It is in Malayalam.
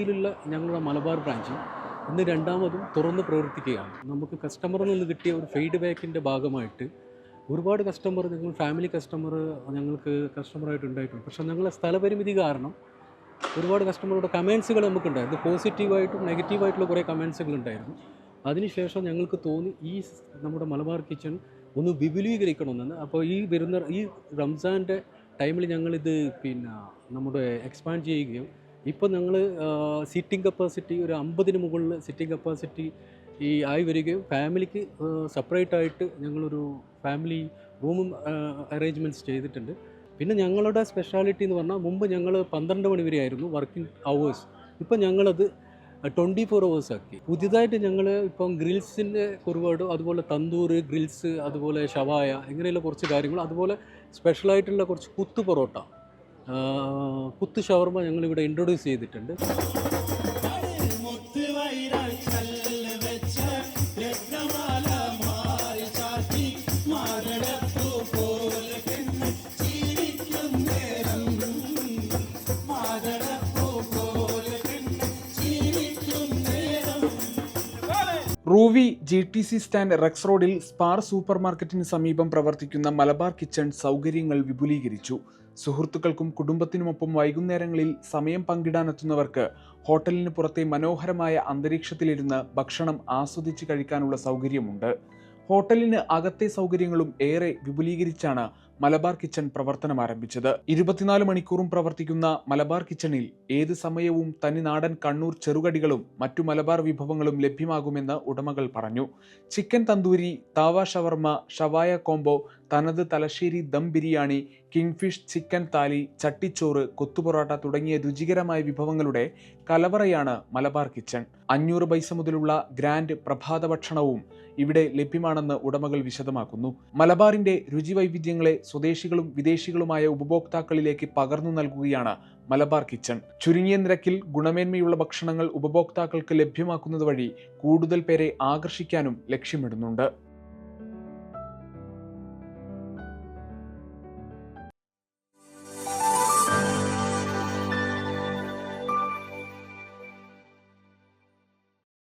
കൊച്ചിയിലുള്ള ഞങ്ങളുടെ മലബാർ ബ്രാഞ്ച് ഇന്ന് രണ്ടാമതും തുറന്ന് പ്രവർത്തിക്കുകയാണ്. നമുക്ക് കസ്റ്റമറിൽ നിന്ന് കിട്ടിയ ഒരു ഫീഡ്ബാക്കിൻ്റെ ഭാഗമായിട്ട് ഒരുപാട് കസ്റ്റമർ, ഞങ്ങൾ ഫാമിലി കസ്റ്റമർ ഞങ്ങൾക്ക് കസ്റ്റമറായിട്ട് ഉണ്ടായിട്ടുണ്ട്. പക്ഷേ ഞങ്ങളെ സ്ഥലപരിമിതി കാരണം ഒരുപാട് കസ്റ്റമറുടെ കമൻസുകൾ നമുക്കുണ്ടായിരുന്നു. പോസിറ്റീവായിട്ടും നെഗറ്റീവായിട്ടുള്ള കുറേ കമൻസുകൾ ഉണ്ടായിരുന്നു. അതിനുശേഷം ഞങ്ങൾക്ക് തോന്നി നമ്മുടെ മലബാർ കിച്ചൺ ഒന്ന് വിപുലീകരിക്കണമെന്ന്. അപ്പോൾ ഈ റംസാൻ്റെ ടൈമിൽ ഞങ്ങളിത് നമ്മുടെ എക്സ്പാൻഡ് ചെയ്യുകയും ഇപ്പോൾ ഞങ്ങൾ സീറ്റിംഗ് കപ്പാസിറ്റി ഒരു 50-ന് മുകളിൽ സീറ്റിംഗ് കപ്പാസിറ്റി ആയി വരികയും ഫാമിലിക്ക് സെപ്പറേറ്റ് ആയിട്ട് ഞങ്ങളൊരു ഫാമിലി റൂമും അറേഞ്ച്മെൻറ്റ്സ് ചെയ്തിട്ടുണ്ട്. പിന്നെ ഞങ്ങളുടെ സ്പെഷ്യാലിറ്റി എന്ന് പറഞ്ഞാൽ മുമ്പ് ഞങ്ങൾ 12 മണി വരെ ആയിരുന്നു വർക്കിംഗ് അവേഴ്സ്. ഇപ്പം ഞങ്ങളത് 24 hours ആക്കി. പുതിയതായിട്ട് ഞങ്ങൾ ഇപ്പം ഗ്രിൽസിൻ്റെ ഒരുപാട്, അതുപോലെ തന്തൂർ ഗ്രിൽസ്, അതുപോലെ ഷവായ, ഇങ്ങനെയുള്ള കുറച്ച് കാര്യങ്ങൾ, അതുപോലെ സ്പെഷ്യലായിട്ടുള്ള കുറച്ച് കുത്തു പൊറോട്ട, കുത്ത് ഷവർമ ഞങ്ങളിവിടെ ഇൻട്രൊഡ്യൂസ് ചെയ്തിട്ടുണ്ട്. റൂവി GTC സ്റ്റാൻഡ് റെക്സ് റോഡിൽ സ്പാർ സൂപ്പർ മാർക്കറ്റിന് സമീപം പ്രവർത്തിക്കുന്ന മലബാർ കിച്ചൺ സൗകര്യങ്ങൾ വിപുലീകരിച്ചു. സുഹൃത്തുക്കൾക്കും കുടുംബത്തിനുമൊപ്പം വൈകുന്നേരങ്ങളിൽ സമയം പങ്കിടാനെത്തുന്നവർക്ക് ഹോട്ടലിന് പുറത്തെ മനോഹരമായ അന്തരീക്ഷത്തിലിരുന്ന് ഭക്ഷണം ആസ്വദിച്ച് കഴിക്കാനുള്ള സൗകര്യമുണ്ട്. ഹോട്ടലിന് അകത്തെ സൗകര്യങ്ങളും ഏറെ വിപുലീകരിച്ചാണ് മലബാർ കിച്ചൺ പ്രവർത്തനം ആരംഭിച്ചത്. 24 മണിക്കൂറും പ്രവർത്തിക്കുന്ന മലബാർ കിച്ചണിൽ ഏത് സമയവും തനിനാടൻ കണ്ണൂർ ചെറുകടികളും മറ്റു മലബാർ വിഭവങ്ങളും ലഭ്യമാകുമെന്ന് ഉടമകൾ പറഞ്ഞു. ചിക്കൻ തന്തൂരി, താവ ഷവർമ, ഷവായ കോംബോ, തനത് തലശ്ശേരി ദം ബിരിയാണി, കിങ്ഫിഷ് ചിക്കൻ താലി, ചട്ടിച്ചോറ്, കൊത്തുപൊറോട്ട തുടങ്ങിയ രുചികരമായ വിഭവങ്ങളുടെ കലവറയാണ് മലബാർ കിച്ചൺ. 500 പൈസ മുതലുള്ള ഗ്രാൻഡ് പ്രഭാത ഭക്ഷണവും ഇവിടെ ലഭ്യമാണെന്ന് ഉടമകൾ വിശദമാക്കുന്നു. മലബാറിന്റെ രുചി വൈവിധ്യങ്ങളെ സ്വദേശികളും വിദേശികളുമായ ഉപഭോക്താക്കളിലേക്ക് പകർന്നു നൽകുകയാണ് മലബാർ കിച്ചൺ. ചുരുങ്ങിയ നിരക്കിൽ ഗുണമേന്മയുള്ള ഭക്ഷണങ്ങൾ ഉപഭോക്താക്കൾക്ക് ലഭ്യമാക്കുന്നത് വഴി കൂടുതൽ പേരെ ആകർഷിക്കാനും ലക്ഷ്യമിടുന്നുണ്ട്.